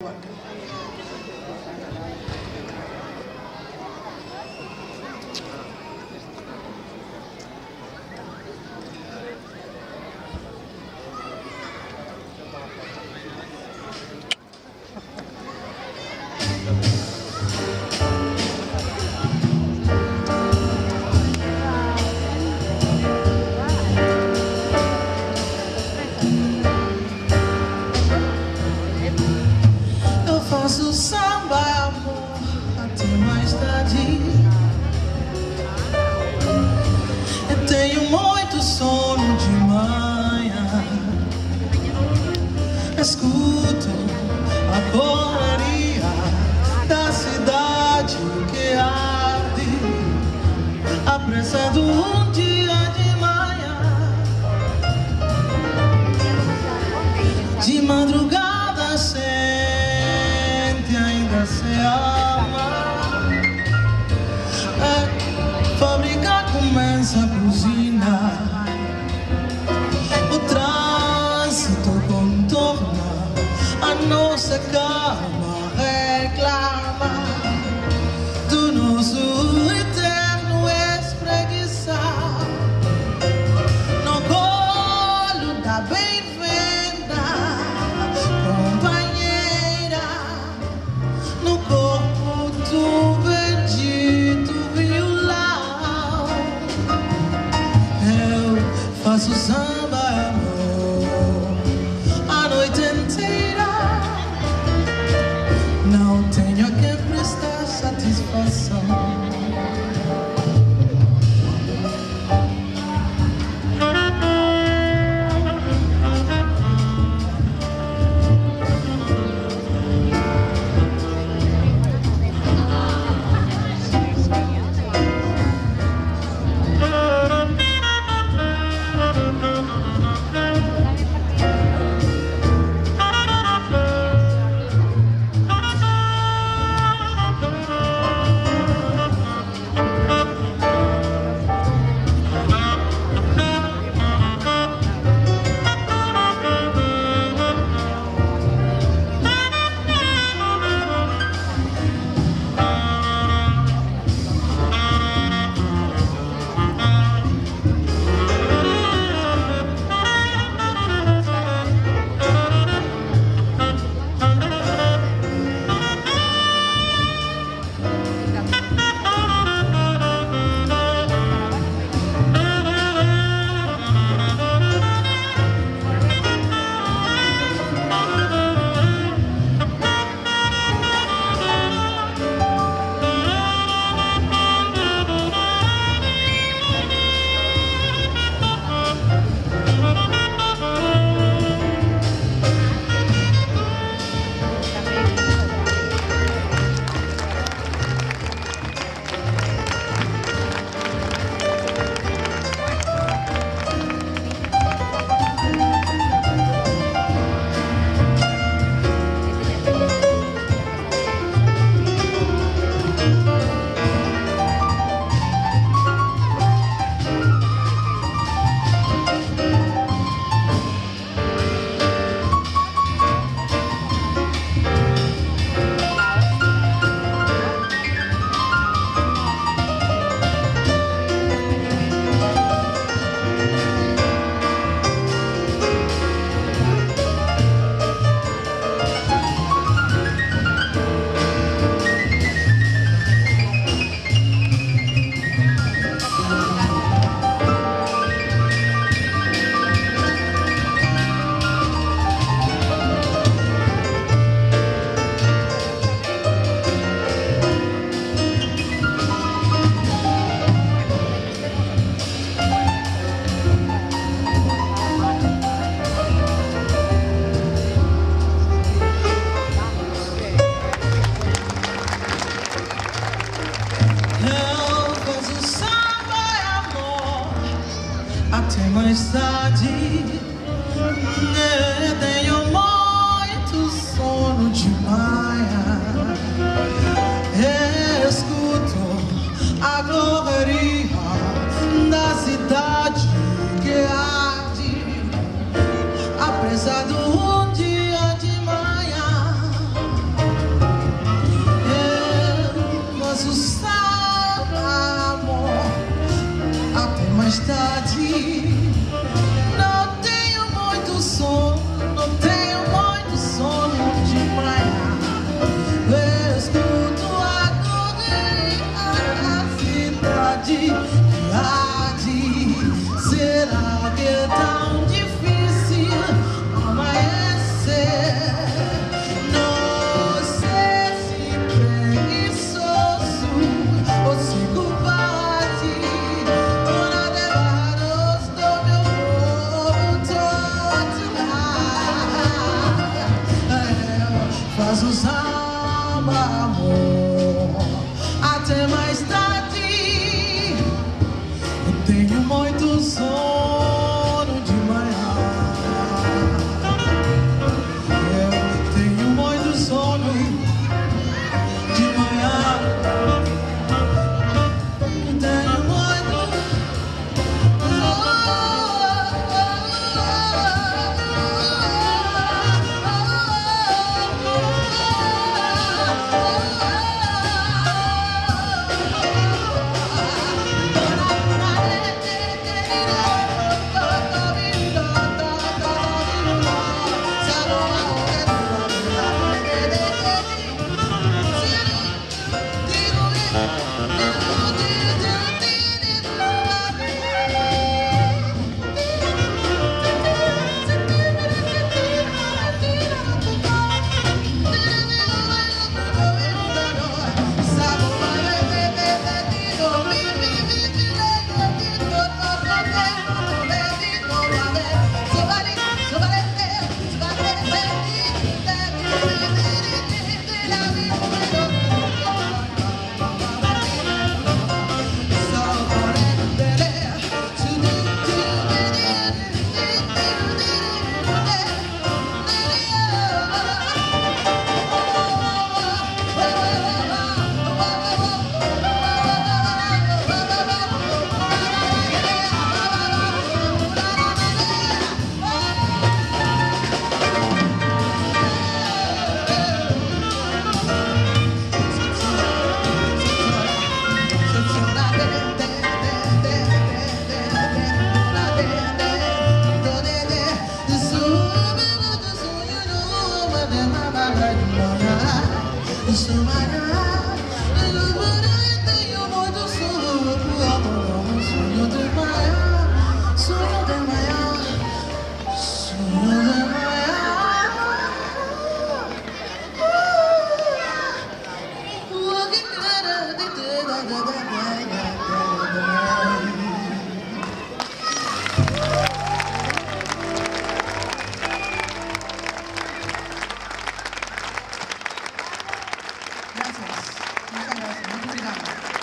Eu faço samba, amor, até mais tarde. Eu tenho muito sono de manhã. Escuto a correria da cidade que arde, apressando um dia de manhã. De madrugada sente, ainda se ama. A fábrica começa a buzinar. O trânsito contorna a nossa calma, reclama do nosso eterno espreguiçar no colo da bem-vinda companheira, no corpo do bendito violão. Eu faço samba, amor, a noite inteira. Não tenho a quem prestar satisfação. Mas o samba, amor, até mais tarde. Eu tenho muito sono de manhã. Eu tenho muito sono de manhã. Tenho muito Gracias. Muchas gracias. Muito obrigada.